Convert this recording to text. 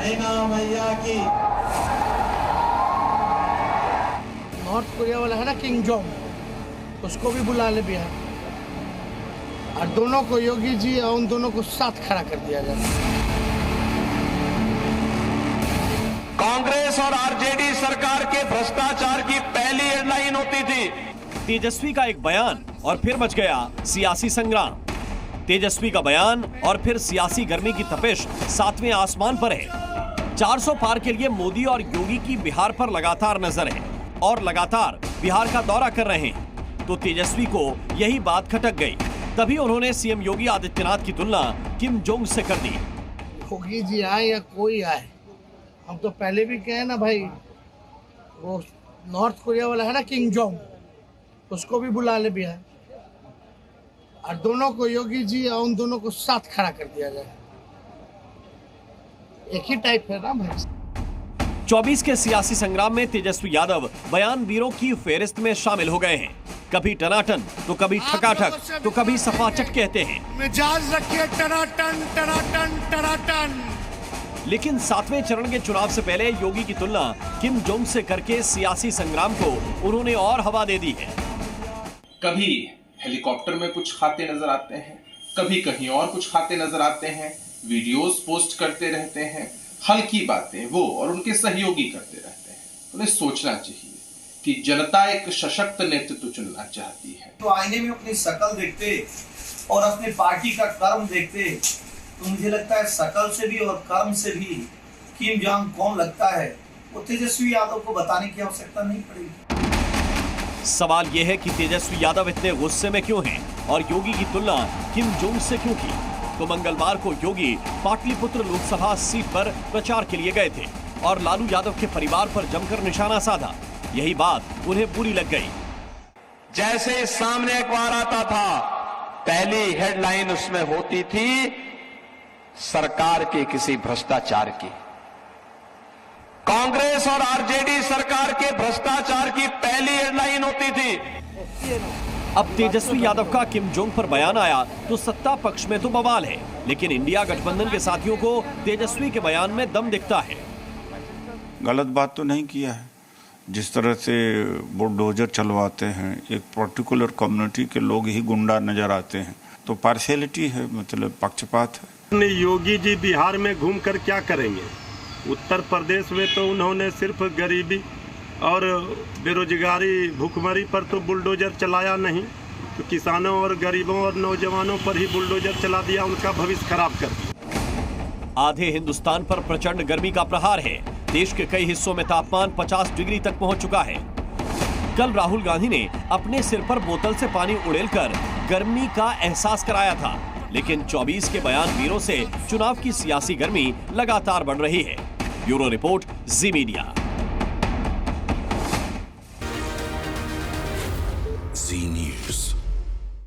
मैना मैया की। नॉर्थ कोरिया वाला है ना किंग जोंग, उसको भी बुला ले बिहार, और दोनों को, योगी जी और उन दोनों को साथ खड़ा कर दिया जाए। कांग्रेस और आरजेडी सरकार के भ्रष्टाचार की पहली हेडलाइन होती थी। तेजस्वी का एक बयान और फिर मच गया सियासी संग्राम। तेजस्वी का बयान और फिर सियासी गर्मी की तपिश 7वें आसमान पर है। 400 पार के लिए मोदी और योगी की बिहार पर लगातार नजर है और लगातार बिहार का दौरा कर रहे हैं। तो तेजस्वी को यही बात खटक गई। तभी उन्होंने सीएम योगी आदित्यनाथ की तुलना किम जोंग से कर दी। योगी जी आए या कोई आए, हम तो पहले भी कहे ना भाई, वो नॉर्थ कोरिया वाला है ना किंग जोंग, उसको भी बुला ले बिहार, और दोनों को, योगी जी और उन दोनों को साथ खड़ा कर दिया जाए। एक ही टाइप है ना भाई। 24 के सियासी संग्राम में तेजस्वी यादव बयान वीरों की फेहरिस्त में शामिल हो गए हैं। कभी टनाटन तो कभी ठकाठक तो कभी सफाचट कहते हैं। मिजाज रखिए टनाटन टनाटन टनाटन। लेकिन 7वें चरण के चुनाव से पहले योगी की तुलना किम जोंग से करके सियासी संग्राम को उन्होंने और हवा दे दी है। कभी हेलीकॉप्टर में कुछ खाते नजर आते हैं, कभी कहीं और कुछ खाते नजर आते हैं, वीडियोस पोस्ट करते रहते हैं, हल्की बातें वो और उनके सहयोगी करते रहते हैं। उन्हें सोचना चाहिए कि जनता एक सशक्त नेतृत्व चुनना चाहती है। तो आईने में अपनी शकल देखते और अपनी पार्टी का कर्म देखते, तो मुझे लगता है शकल से भी और कर्म से भी किम जोंग कौन लगता है, वो तेजस्वी यादव को बताने की आवश्यकता नहीं पड़ेगी। सवाल यह है कि तेजस्वी यादव इतने गुस्से में क्यों हैं और योगी की तुलना किम जोंग से क्यों की। तो मंगलवार को योगी पाटलिपुत्र लोकसभा सीट पर प्रचार के लिए गए थे और लालू यादव के परिवार पर जमकर निशाना साधा। यही बात उन्हें बुरी लग गई। जैसे सामने अखबार आता था, पहली हेडलाइन उसमें होती थी सरकार के किसी भ्रष्टाचार की। कांग्रेस और आरजेडी सरकार के भ्रष्टाचार की पहली हेडलाइन होती थी। अब तेजस्वी यादव का किम जोंग पर बयान आया तो सत्ता पक्ष में तो बवाल है, लेकिन इंडिया गठबंधन के साथियों को तेजस्वी के बयान में दम दिखता है। गलत बात तो नहीं किया है। जिस तरह से बुलडोजर चलवाते हैं, एक पर्टिकुलर कम्युनिटी के लोग ही गुंडा नजर आते हैं, तो पार्शियलिटी है, मतलब पक्षपात है। योगी जी बिहार में घूमकर क्या करेंगे? उत्तर प्रदेश में तो उन्होंने सिर्फ गरीबी और बेरोजगारी, भूखमरी पर तो बुलडोजर चलाया नहीं, तो किसानों और गरीबों और नौजवानों पर ही बुलडोजर चला दिया, उनका भविष्य खराब कर दिया। आधे हिंदुस्तान पर प्रचंड गर्मी का प्रहार है। देश के कई हिस्सों में तापमान 50 डिग्री तक पहुंच चुका है। कल राहुल गांधी ने अपने सिर पर बोतल से पानी उड़ेलकर गर्मी का एहसास कराया था, लेकिन 24 के बयान वीरों से चुनाव की सियासी गर्मी लगातार बढ़ रही है। ब्यूरो रिपोर्ट, जी मीडिया। जी न्यूज़।